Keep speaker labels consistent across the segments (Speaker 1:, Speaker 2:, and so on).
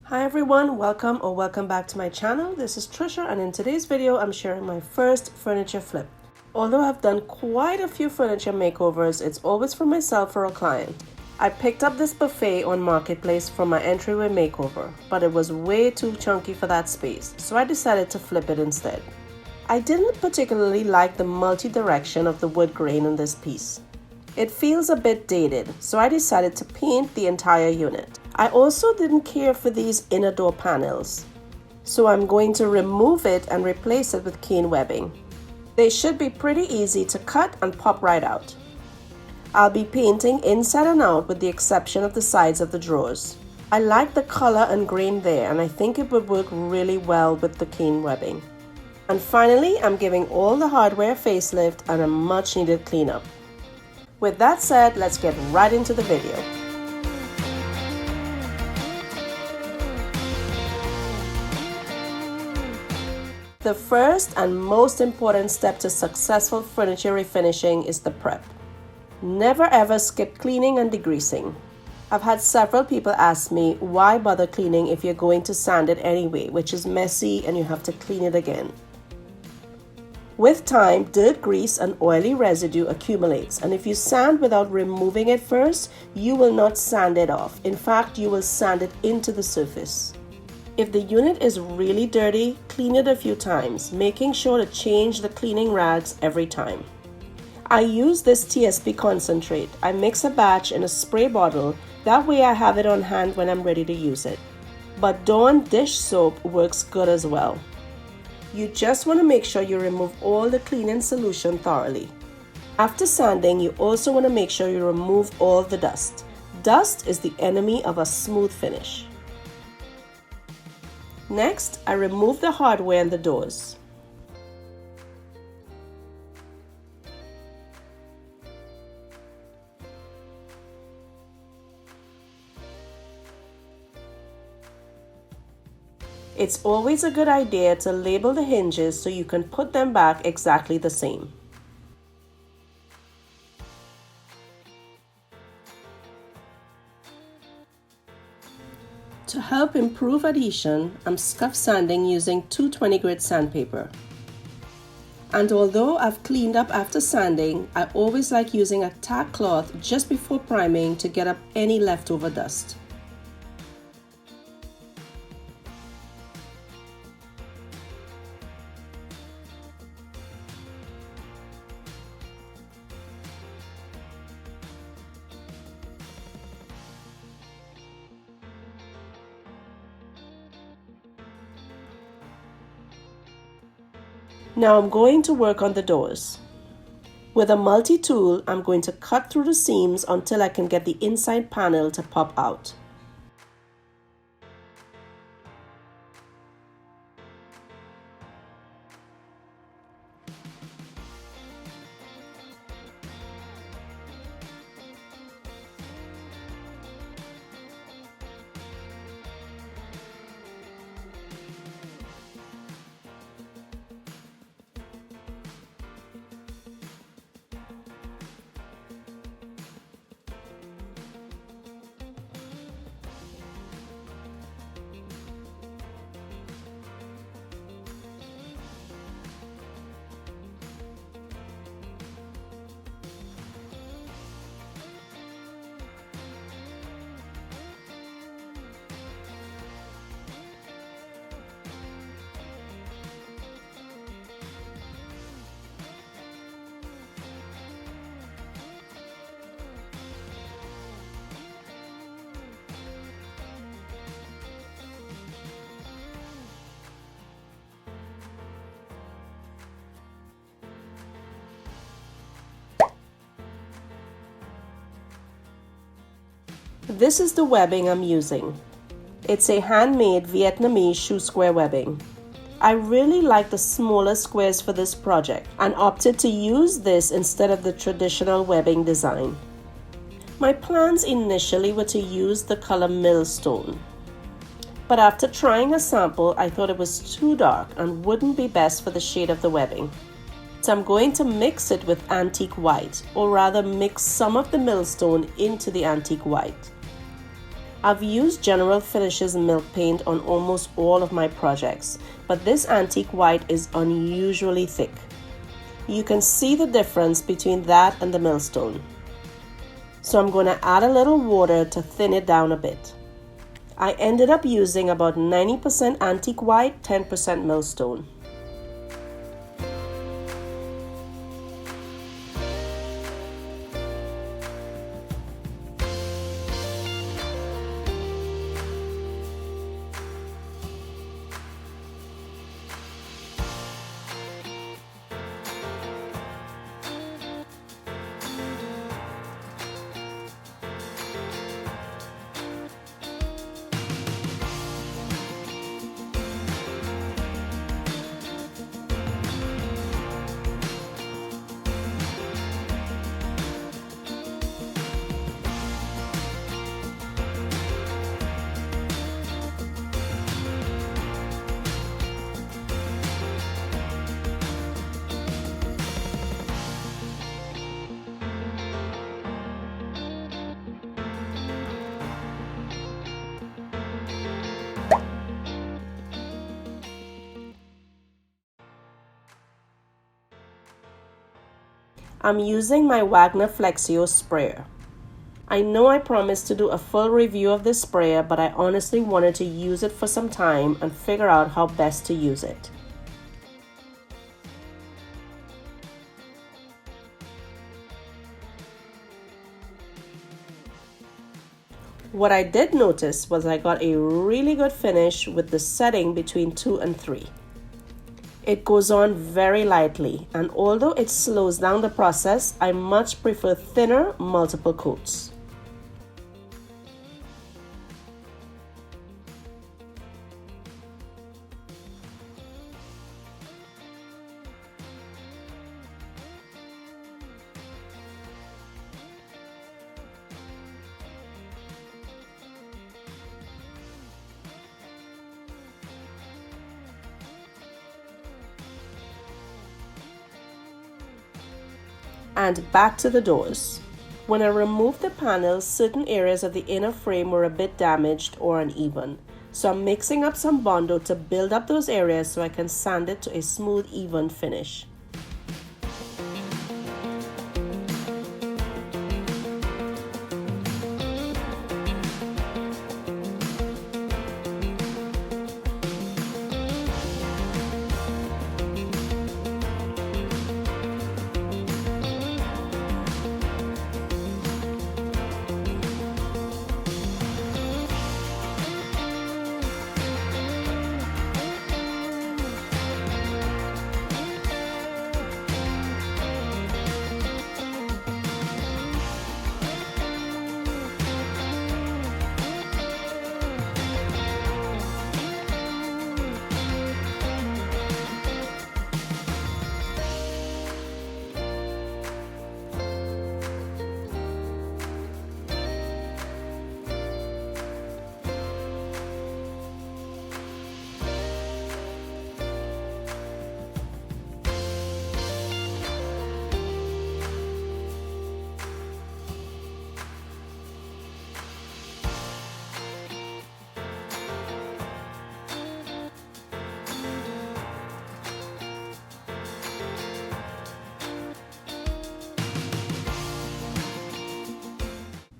Speaker 1: Hi everyone, welcome back to my channel. This is Tricia, and in today's video I'm sharing my first furniture flip. Although I've done quite a few furniture makeovers, it's always for myself or a client. I picked up this buffet on Marketplace for my entryway makeover, but it was way too chunky for that space, so I decided to flip it instead. I didn't particularly like the multi-direction of the wood grain in this piece. It feels a bit dated, so I decided to paint the entire unit. I also didn't care for these inner door panels, so I'm going to remove it and replace it with cane webbing. They should be pretty easy to cut and pop right out. I'll be painting inside and out with the exception of the sides of the drawers. I like the color and grain there, and I think it would work really well with the cane webbing. And finally, I'm giving all the hardware a facelift and a much needed cleanup. With that said, let's get right into the video. The first and most important step to successful furniture refinishing is the prep. Never ever skip cleaning and degreasing. I've had several people ask me why bother cleaning if you're going to sand it anyway, which is messy and you have to clean it again. With time, dirt, grease, and oily residue accumulates, and if you sand without removing it first, you will not sand it off. In fact, you will sand it into the surface. If the unit is really dirty, clean it a few times, making sure to change the cleaning rags every time. I use this TSP concentrate. I mix a batch in a spray bottle, that way I have it on hand when I'm ready to use it. But Dawn dish soap works good as well. You just want to make sure you remove all the cleaning solution thoroughly. After sanding, you also want to make sure you remove all the dust. Dust is the enemy of a smooth finish. Next, I remove the hardware and the doors. It's always a good idea to label the hinges so you can put them back exactly the same. To help improve adhesion, I'm scuff sanding using 220 grit sandpaper. And although I've cleaned up after sanding, I always like using a tack cloth just before priming to get up any leftover dust. Now I'm going to work on the doors. With a multi-tool, I'm going to cut through the seams until I can get the inside panel to pop out. This is the webbing I'm using. It's a handmade Vietnamese shoe square webbing. I really like the smaller squares for this project and opted to use this instead of the traditional webbing design. My plans initially were to use the color Millstone, but after trying a sample, I thought it was too dark and wouldn't be best for the shade of the webbing. So I'm going to mix it with Antique White, or rather mix some of the Millstone into the Antique White. I've used General Finishes milk paint on almost all of my projects, but this antique white is unusually thick. You can see the difference between that and the millstone. So I'm going to add a little water to thin it down a bit. I ended up using about 90% antique white, 10% millstone. I'm using my Wagner Flexio sprayer. I know I promised to do a full review of this sprayer, but I honestly wanted to use it for some time and figure out how best to use it. What I did notice was I got a really good finish with the setting between 2 and 3. It goes on very lightly, and although it slows down the process, I much prefer thinner multiple coats. And back to the doors. When I removed the panels, certain areas of the inner frame were a bit damaged or uneven. So I'm mixing up some Bondo to build up those areas so I can sand it to a smooth, even finish.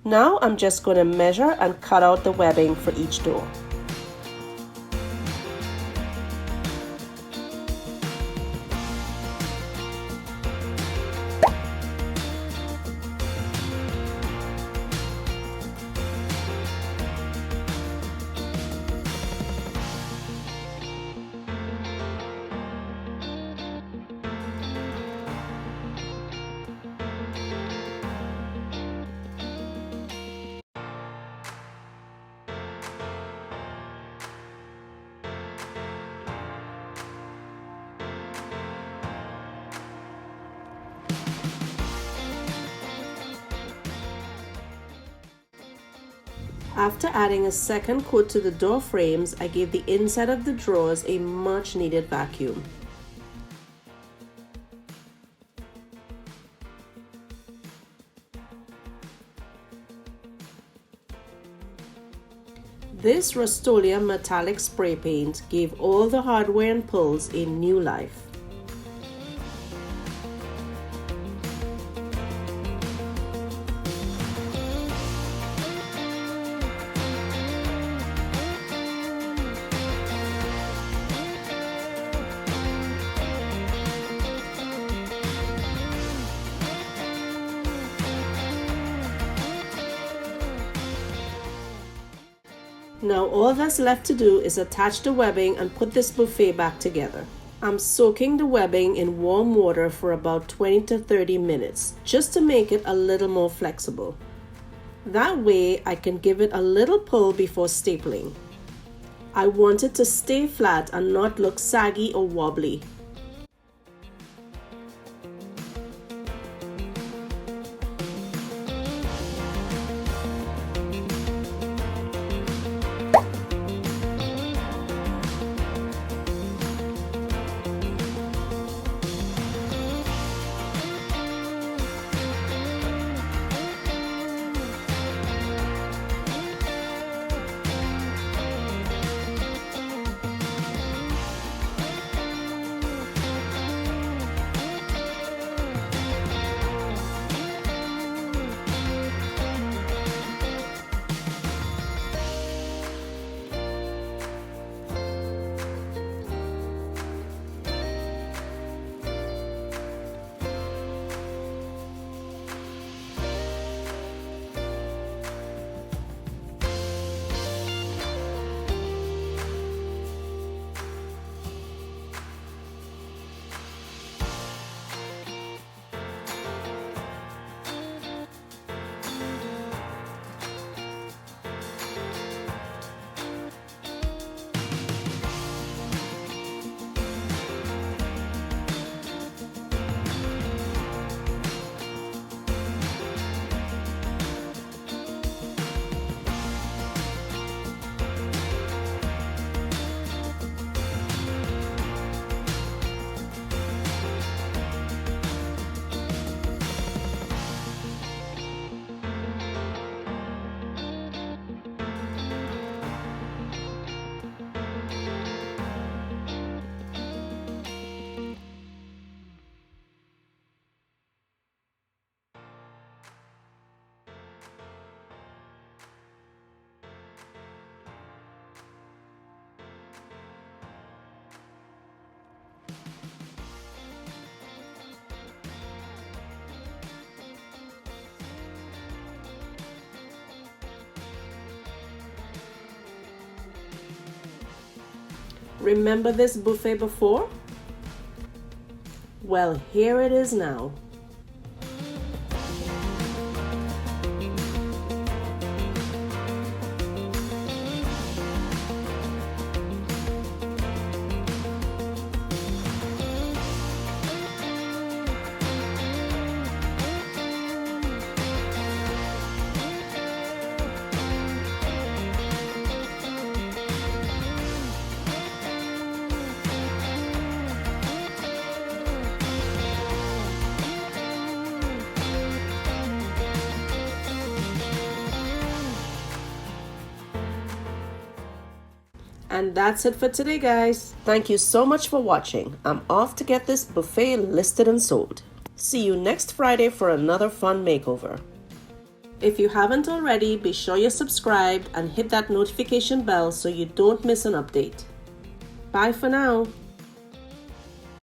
Speaker 1: Now I'm just going to measure and cut out the webbing for each door. After adding a second coat to the door frames, I gave the inside of the drawers a much needed vacuum. This Rust-Oleum metallic spray paint gave all the hardware and pulls a new life. Now all that's left to do is attach the webbing and put this buffet back together. I'm soaking the webbing in warm water for about 20 to 30 minutes just to make it a little more flexible. That way I can give it a little pull before stapling. I want it to stay flat and not look saggy or wobbly. Remember this buffet before? Well, here it is now. And that's it for today, guys. Thank you so much for watching. I'm off to get this buffet listed and sold. See you next Friday for another fun makeover. If you haven't already, be sure you're subscribed and hit that notification bell so you don't miss an update. Bye for now.